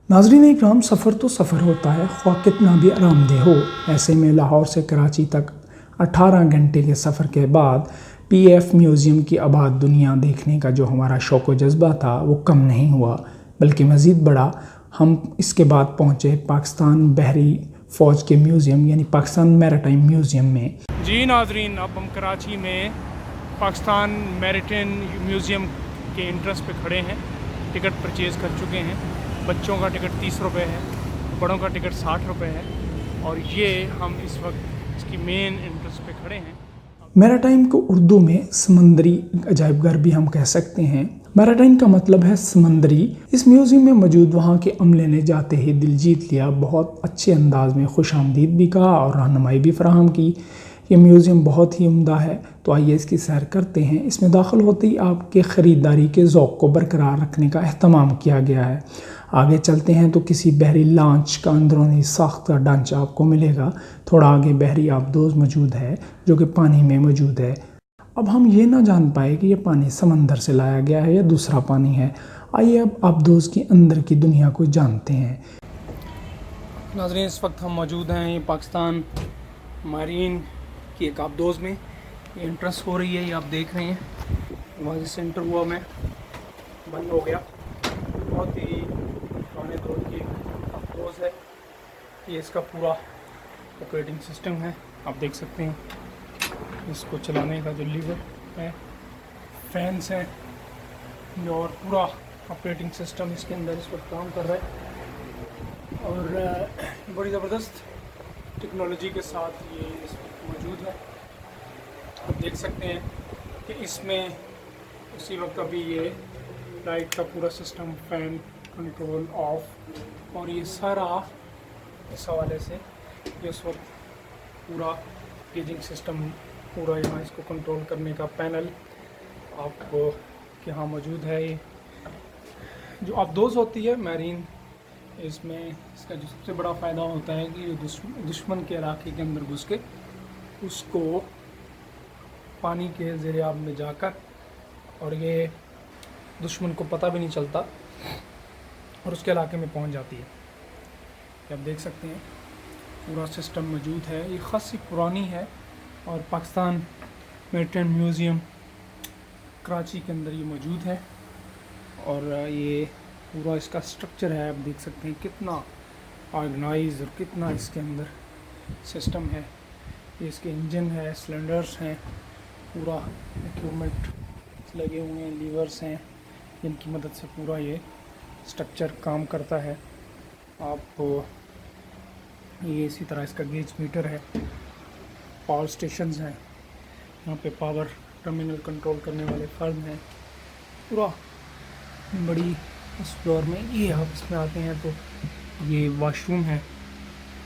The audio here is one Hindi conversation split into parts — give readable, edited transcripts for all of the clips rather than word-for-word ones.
नाज़रीन इकराम, सफ़र तो सफ़र होता है, ख्वाह कितना भी आरामदेह हो। ऐसे में लाहौर से कराची तक 18 घंटे के सफ़र के बाद पीएफ म्यूज़ियम की आबाद दुनिया देखने का जो हमारा शौक़ व जज्बा था वो कम नहीं हुआ, बल्कि मज़ीद बढ़ा। हम इसके बाद पहुँचे पाकिस्तान बहरी फ़ौज के म्यूज़ियम यानी पाकिस्तान मैरीटाइम म्यूज़ियम में। जी नाज़रीन, अब हम कराची में पाकिस्तान मैरीटाइम म्यूज़ियम के एंट्रेंस पे खड़े हैं। टिकट परचेज़ कर चुके हैं। बच्चों का टिकट 30 रुपये है, बड़ों का टिकट 60 रुपये है। और ये हम इस वक्त इसकी मेन एंट्रेंस पे खड़े हैं। मैरीटाइम को उर्दू में समंदरी अजायबघर भी हम कह सकते हैं। मैरीटाइम का मतलब है समंदरी। इस म्यूज़ियम में मौजूद वहाँ के अमले ने जाते ही दिल जीत लिया। बहुत अच्छे अंदाज में खुशामदीद भी कहा और रहनुमाई भी फराहम की। ये म्यूज़ियम बहुत ही उम्दा है, तो आइए इसकी सैर करते हैं। इसमें दाखिल होते ही आपके ख़रीदारी के ज़ौक़ को बरकरार रखने का अहतमाम किया गया है। आगे चलते हैं तो किसी बहरी लॉन्च का अंदरूनी साख्ता ढांचा आपको मिलेगा। थोड़ा आगे बहरी आबदोज़ मौजूद है जो कि पानी में मौजूद है। अब हम ये ना जान पाए कि ये पानी समंदर से लाया गया है या दूसरा पानी है। आइए अब आबदोज़ के अंदर की दुनिया को जानते हैं। नाज़रीन, इस वक्त हम मौजूद हैं ये पाकिस्तान मरीन की एक आबदोज़ में। ये एंट्रेंस हो रही है, ये आप देख रहे हैं। वहाँ से एंटर हुआ मैं, बंद हो गया। बहुत ही पुराने दौर की आबदोज़ है। ये इसका पूरा ऑपरेटिंग सिस्टम है, आप देख सकते हैं। इसको चलाने का जो लीवर है, फैंस हैं, और पूरा ऑपरेटिंग सिस्टम इसके अंदर इस वक्त काम कर रहा है। और बड़ी ज़बरदस्त टेक्नोलॉजी के साथ ये इस वक्त मौजूद है। आप देख सकते हैं कि इसमें उसी वक्त अभी ये लाइट का पूरा सिस्टम, फ़ैन कंट्रोल ऑफ, और ये सारा इस हवाले से ये उस वक्त पूरा गेजिंग सिस्टम, पूरा यहाँ इसको कंट्रोल करने का पैनल आपको यहाँ मौजूद है। ये जो आबदोज़ होती है मैरीन, इसमें इसका जो सबसे बड़ा फ़ायदा होता है कि दुश्मन के इलाके के अंदर घुस के उसको पानी के ज़ेरे आब में जाकर, और ये दुश्मन को पता भी नहीं चलता और उसके इलाके में पहुंच जाती है। आप देख सकते हैं पूरा सिस्टम मौजूद है। ये ख़ासी पुरानी है और पाकिस्तान मैरीटाइम म्यूज़ियम कराची के अंदर ये मौजूद है। और ये पूरा इसका स्ट्रक्चर है, आप देख सकते हैं कितना ऑर्गेनाइज और कितना इसके अंदर सिस्टम है। ये इसके इंजन है, सिलेंडर्स हैं, पूरा इक्विपमेंट लगे हुए हैं, लीवर्स हैं, जिनकी मदद से पूरा ये स्ट्रक्चर काम करता है। आपको ये इसी तरह इसका गेज मीटर है, पावर स्टेशंस हैं, यहाँ पे पावर टर्मिनल कंट्रोल करने वाले फर्म हैं। पूरा बड़ी इस फ्लोर में ये आप इसमें आते हैं तो ये वॉशरूम है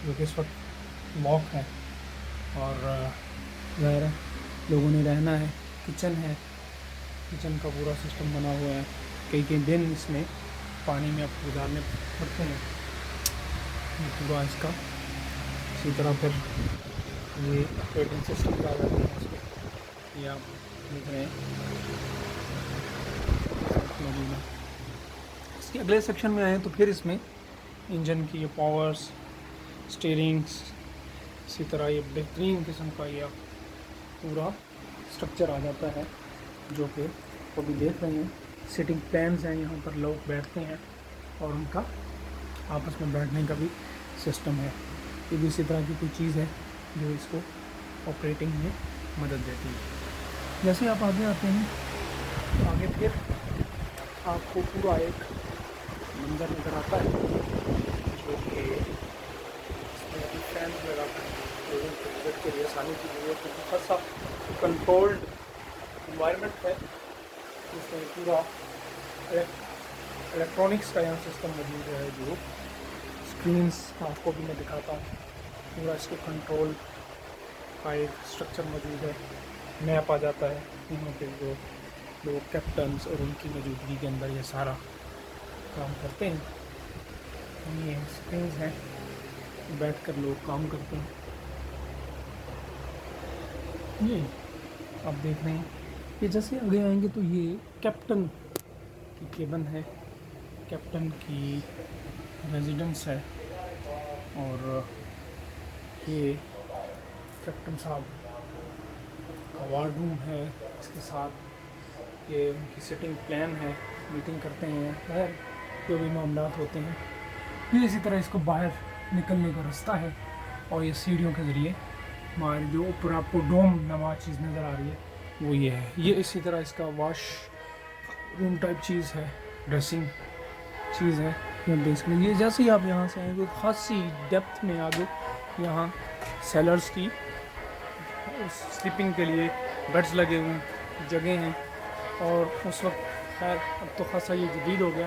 जो कि इस वक्त लॉक है, और ज़ाहिर है लोगों ने रहना है। किचन है, किचन का पूरा सिस्टम बना हुआ है। कई कई दिन इसमें पानी में आप गुजारने पड़ते हैं। ये पूरा इसका इसी तरह फिर ये ऑपरेटिंग सिस्टम का आ जाता है इसमें। ये आप देख रहे हैं मौजूद। इसके अगले सेक्शन में आए तो फिर इसमें इंजन की ये पावर्स, स्टीयरिंग्स, इसी तरह ये बेहतरीन किस्म का ये पूरा स्ट्रक्चर आ जाता है जो कि अभी देख रहे हैं। सिटिंग प्लान्स हैं, यहाँ पर लोग बैठते हैं और उनका आपस में बैठने का भी सिस्टम है। ये भी इसी तरह की कोई चीज़ है जो इसको ऑपरेटिंग में मदद देती है। जैसे आप आगे आते हैं तो आगे फिर आपको पूरा एक मंजर नज़र आता है जो कि फैन लगाकर लोगों को विजिट के लिए आसानी की जरूरत है। खासा कंट्रोल्ड इन्वायरमेंट है, इसमें पूरा इलेक्ट्रॉनिक्स का यहाँ सिस्टम मौजूद है। जो स्क्रीन्स आपको भी मैं दिखाता हूँ, पूरा इसको कंट्रोल का एक स्ट्रक्चर मौजूद है। मैप आ जाता है यहाँ पे, जो लोग कैप्टन्स और उनकी मौजूदगी के अंदर ये सारा काम करते हैं। ये स्क्रीन्स हैं, बैठकर लोग काम करते हैं। ये आप देख रहे हैं कि जैसे आगे आएंगे तो ये कैप्टन की केबिन है। कैप्टन की रेजिडेंस है और ये कैप्टन साहब का वार्ड रूम है। इसके साथ ये उनकी सिटिंग प्लान है, मीटिंग करते हैं, बाहर जो भी मामला होते हैं। फिर इसी तरह इसको बाहर निकलने का रास्ता है और ये सीढ़ियों के ज़रिए बाहर जो ऊपर आपको डोम नमा चीज़ नज़र आ रही है वो ये है। ये इसी तरह इसका वॉश रूम टाइप चीज़ है, ड्रेसिंग चीज़ है। ये बेसिकली ये जैसे ही आप यहाँ से आएंगे खासी डेप्थ में आगे यहाँ सेलर्स की स्लीपिंग के लिए बेड्स लगे हुए हैं, जगह हैं। और उस वक्त खैर अब तो खासा ये जदीद हो गया,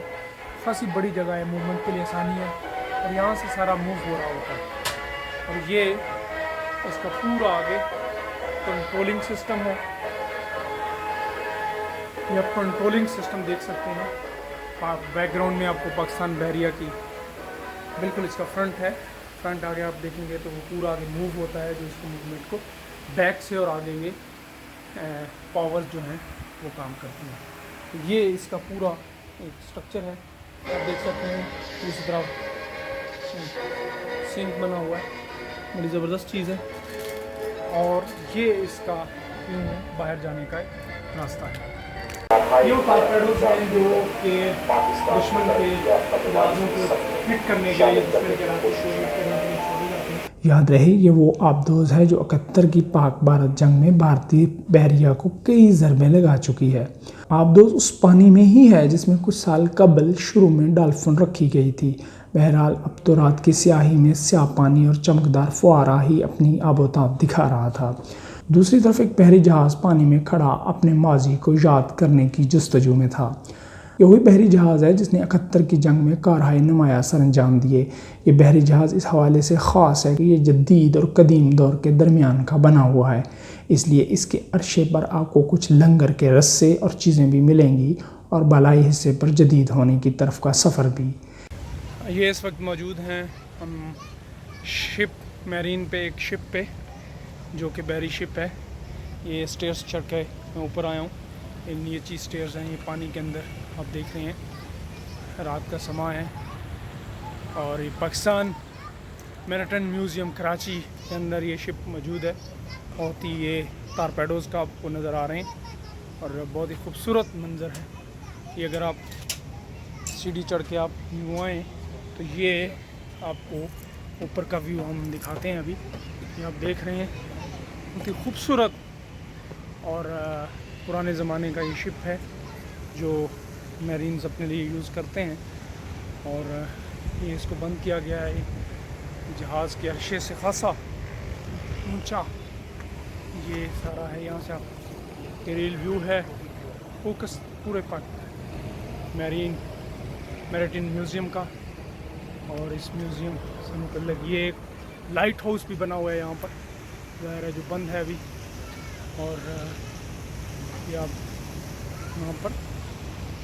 खासी बड़ी जगह है, मूवमेंट के लिए आसानी है और यहाँ से सारा मूव हो रहा होता है। और ये इसका पूरा आगे कंट्रोलिंग सिस्टम है, ये आप कंट्रोलिंग सिस्टम देख सकते हैं। आप बैकग्राउंड में आपको पाकिस्तान बहरिया की बिल्कुल इसका फ्रंट है, फ्रंट आगे आप देखेंगे तो वो पूरा आगे मूव होता है, जो इसको मूवमेंट को बैक से और आगे ये पावर्स जो हैं वो काम करती हैं। तो ये इसका पूरा एक स्ट्रक्चर है, आप देख सकते हैं। दूसरी तरफ सिंक बना हुआ है, बड़ी ज़बरदस्त चीज़ है। और ये इसका यूँ बाहर जाने का एक रास्ता है। ये वो टारपेडोज़ हैं जो कि दुश्मन के जहाज़ों को हिट करने के लिए, दुश्मन के रास्ते को हिट करने के लिए छोड़ी जाती हैं। याद रहे ये वो आबदोज़ है जो 71 की पाक भारत जंग में भारतीय बहरिया को कई ज़रबे लगा चुकी है। आबदोज़ उस पानी में ही है जिसमें कुछ साल कबल शुरू में डॉल्फिन रखी गई थी। बहरहाल अब तो रात की स्याही में स्याह पानी और चमकदार फुआरा ही अपनी आबोताब दिखा रहा था। दूसरी तरफ एक बहरी जहाज़ पानी में खड़ा अपने माजी को याद करने की जस्तजू में था। ये वही बहरी जहाज़ है जिसने 71 की जंग में कारहाय नुमाया सर अंजाम दिए। ये बहरी जहाज़ इस हवाले से ख़ास है कि ये जदीद और कदीम दौर के दरमियान का बना हुआ है, इसलिए इसके अरशे पर आपको कुछ लंगर के रस्से और चीज़ें भी मिलेंगी और बालाई हिस्से पर जदीद होने की तरफ का सफ़र भी। ये इस वक्त मौजूद हैं हम शिप मैरीन पे, एक शिप पे जो कि बहरी शिप है। ये स्टेयर्स चढ़ के मैं ऊपर आया हूँ, ये नीचे स्टेयर्स हैं, ये पानी के अंदर आप देख रहे हैं। रात का समा है और ये पाकिस्तान मैरिटाइम म्यूज़ियम कराची के अंदर ये शिप मौजूद है। बहुत ही ये टारपेडोज़ का आपको नज़र आ रहे हैं और बहुत ही खूबसूरत मंज़र है। ये अगर आप सीढ़ी चढ़ के आप यूँ आएँ तो ये आपको ऊपर का व्यू हम दिखाते हैं। अभी ये आप देख रहे हैं, बहुत ही खूबसूरत और पुराने ज़माने का ये शिप है जो मैरीन्स अपने लिए यूज़ करते हैं। और ये इसको बंद किया गया है जहाज़ के अरशे से खासा ऊंचा ये सारा है। यहाँ से आप एरियल व्यू है, फोकस पूरे पाक मैरिटाइम म्यूज़ियम का। और इस म्यूज़ियम से मुतल्लिक़ ये एक लाइट हाउस भी बना हुआ है यहाँ पर, ज़ाहिर है जो बंद है अभी। और ये आप यहाँ पर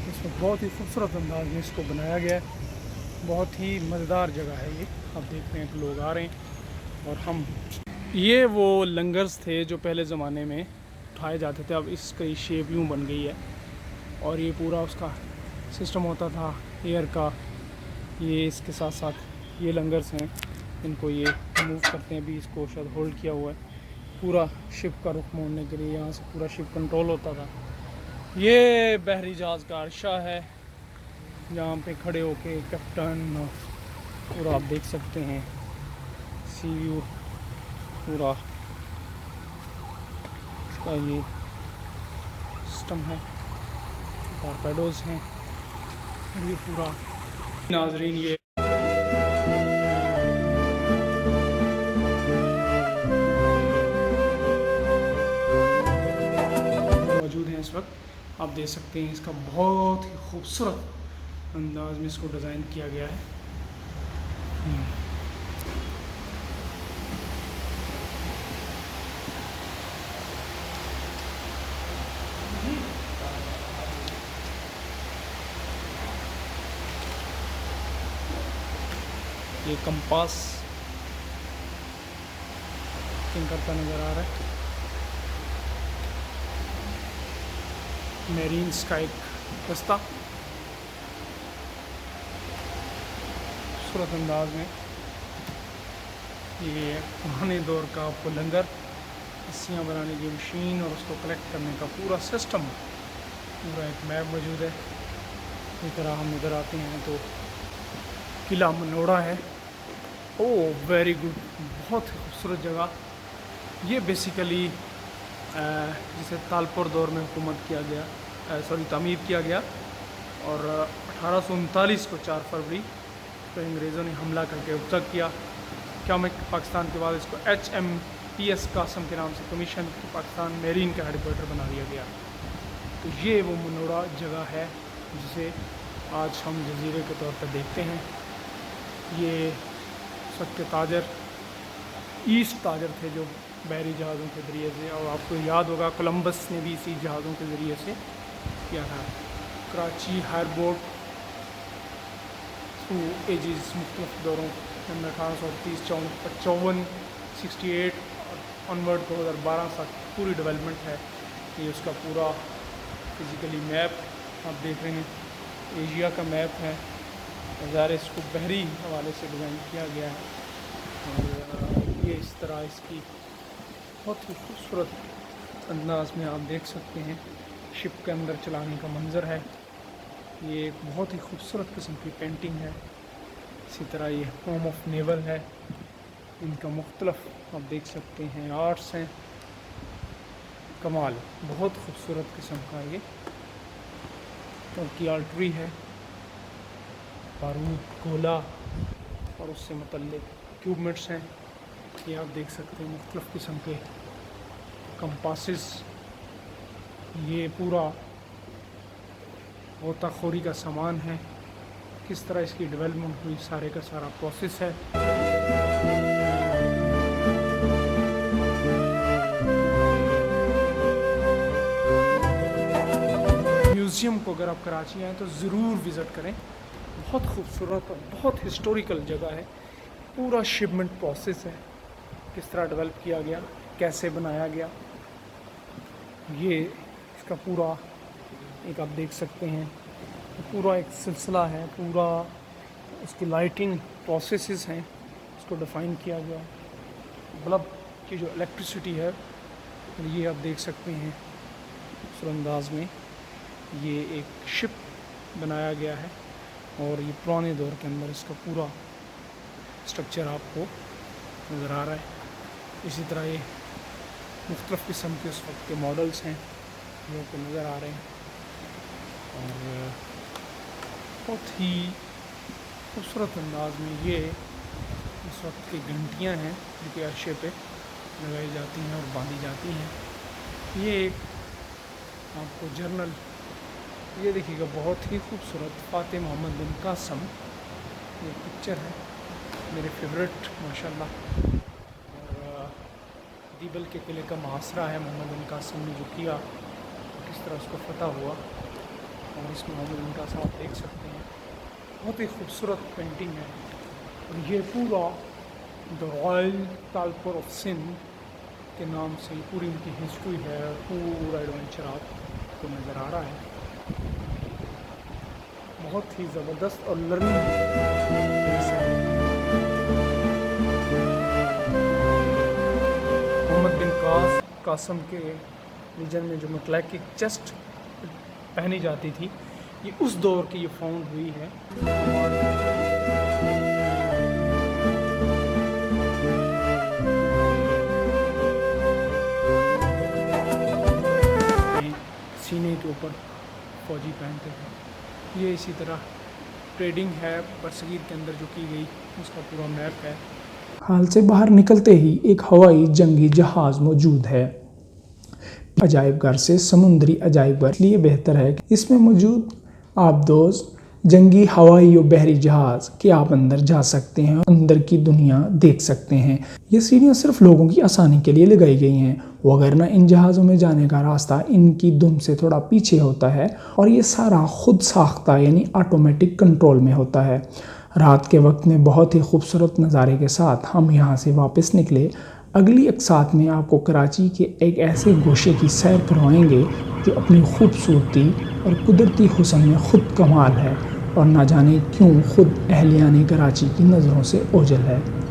इसमें बहुत ही खूबसूरत अंदाज में इसको बनाया गया है। बहुत ही मज़ेदार जगह है ये, आप देख रहे हैं कि लोग आ रहे हैं। और हम ये वो लंगर्स थे जो पहले ज़माने में उठाए जाते थे, अब इसकी शेप यूँ बन गई है। और ये पूरा उसका सिस्टम होता था एयर का। ये इसके साथ साथ ये लंगर्स हैं, इनको ये मूव करते हैं। अभी इसको शायद होल्ड किया हुआ है पूरा शिप का रुख मोड़ने के लिए, यहाँ से पूरा शिप कंट्रोल होता था। ये बहरी जहाज़ का अर्शा है जहाँ पे खड़े होके कैप्टन पूरा आप देख सकते हैं सी व्यू पूरा इसका ये सिस्टम है। टारपेडोज़ हैं ये पूरा। नाजरीन ये मौजूद हैं इस वक्त, आप देख सकते हैं इसका बहुत ही खूबसूरत अंदाज में इसको डिज़ाइन किया गया है। ये कंपास करता नज़र आ रहा है। मैरीन्स का एक रास्ता खूबसूरत अंदाज में। ये पुराने दौर का आपको लंगर, रस्सियाँ बनाने की मशीन और उसको कलेक्ट करने का पूरा सिस्टम, पूरा एक मैप मौजूद है। इस तरह हम इधर आते हैं तो किला मनोड़ा है। ओह वेरी गुड, बहुत ही खूबसूरत जगह। ये बेसिकली जिसे तालपुर दौर में हुकूमत किया गया, तामीर किया गया, और 1839 को 4 फरवरी को अंग्रेज़ों ने हमला करके उतक किया। क्या मैं पाकिस्तान के बाद इसको HMPS कासम के नाम से कमीशन की पाकिस्तान मेरीन का हेडक्वार्टर बना दिया गया। तो ये वो मनोड़ा जगह है जिसे आज हम जजीरे के तौर पर देखते हैं। ये उस वक्त के ताजर, ईस्ट ताजर थे जो बहरी जहाज़ों के ज़रिए से, और आपको याद होगा कोलंबस ने भी इसी जहाज़ों के ज़रिए से किया था। कराची हारबोट थ्रू एजिस, मुख्तलिफ दौरों के अंदर 1830, 54, 68 ऑनवर्ड 2012 तक पूरी डेवलपमेंट है। ये उसका पूरा फिज़िकली मैप आप देख रहे हैं, एशिया का मैप है। ज़ाहिर इसको बहरी हवाले से डिज़ाइन किया गया है, और ये इस तरह इसकी बहुत ही खूबसूरत अंदाज में आप देख सकते हैं शिप के अंदर चलाने का मंज़र है। ये एक बहुत ही खूबसूरत किस्म की पेंटिंग है। इसी तरह ये होम ऑफ नेवल है, इनका मुख्तलफ आप देख सकते हैं आर्ट्स हैं। कमाल, बहुत खूबसूरत किस्म का ये टर्की आर्टरी है, बारूद, गोला और उससे मुतल्लिक इक्विपमेंट्स हैं। ये आप देख सकते हैं मुख्तलिफ किस्म के कंपासेस। ये पूरा गोताखोरी का सामान है, किस तरह इसकी डेवलपमेंट हुई, सारे का सारा प्रोसेस है। म्यूज़ियम को अगर आप कराची आएँ तो ज़रूर विज़िट करें, बहुत खूबसूरत और बहुत हिस्टोरिकल जगह है। पूरा शिपमेंट प्रोसेस है, किस तरह डेवलप किया गया, कैसे बनाया गया, ये इसका पूरा एक आप देख सकते हैं पूरा एक सिलसिला है। पूरा इसकी लाइटिंग प्रोसेसेस हैं, इसको डिफ़ाइन किया गया। बल्ब की जो इलेक्ट्रिसिटी है ये आप देख सकते हैं खूबसूरत अंदाज में। ये एक शिप बनाया गया है और ये पुराने दौर के अंदर इसका पूरा स्ट्रक्चर आपको नज़र आ रहा है। इसी तरह ये मुख्तलिफ़ किस्म के उस वक्त के मॉडल्स हैं जो आपको नज़र आ रहे हैं, और बहुत ही खूबसूरत अंदाज में ये उस वक्त की घंटियाँ हैं जो कि अर्शे पे लगाई जाती हैं और बांधी जाती हैं। ये एक आपको जर्नल, ये देखिएगा बहुत ही खूबसूरत फ़ातिह मोहम्मद बिन कासम, ये पिक्चर है मेरे फेवरेट माशाल्लाह। और दीबल के किले का मुहासरा है मोहम्मद बिन कासम ने जो किया, किस तरह उसको फतह हुआ, और इसमें मोहम्मद बिन कासम आप देख सकते हैं। बहुत ही खूबसूरत पेंटिंग है, और ये पूरा the royal Talpur of Sindh के नाम से पूरी उनकी हिस्ट्री है। पूरा एडवेंचर आपको नज़र आ रहा है, बहुत ही ज़बरदस्त और लर्निंग है। मोहम्मद बिन कासम के रीजन में जो मकलैक की चेस्ट पहनी जाती थी, ये उस दौर की ये फाउंड हुई है। सीने के ऊपर फौजी पहनते थे। ये इसी तरह ट्रेडिंग है बरसगीर के अंदर जो की गई, उसका पूरा मैप है। हाल से बाहर निकलते ही एक हवाई जंगी जहाज़ मौजूद है। अजायबघर से समुद्री अजायबघर इसलिए बेहतर है कि इसमें मौजूद आबदोज़ जंगी हवाई और बहरी जहाज़ के आप अंदर जा सकते हैं, अंदर की दुनिया देख सकते हैं। ये सीढ़ियाँ सिर्फ लोगों की आसानी के लिए लगाई गई हैं, वगरना इन जहाज़ों में जाने का रास्ता इनकी दुम से थोड़ा पीछे होता है, और ये सारा खुद साख्ता यानी ऑटोमेटिक कंट्रोल में होता है। रात के वक्त में बहुत ही खूबसूरत नज़ारे के साथ हम यहाँ से वापस निकले। अगली अक़सात में आपको कराची के एक ऐसे गोशे की सैर करवाएंगे जो अपनी खूबसूरती और कुदरती हुस्न में ख़ुद कमाल है। और ना जाने क्यों खुद अहलियाने कराची की नज़रों से ओझल है।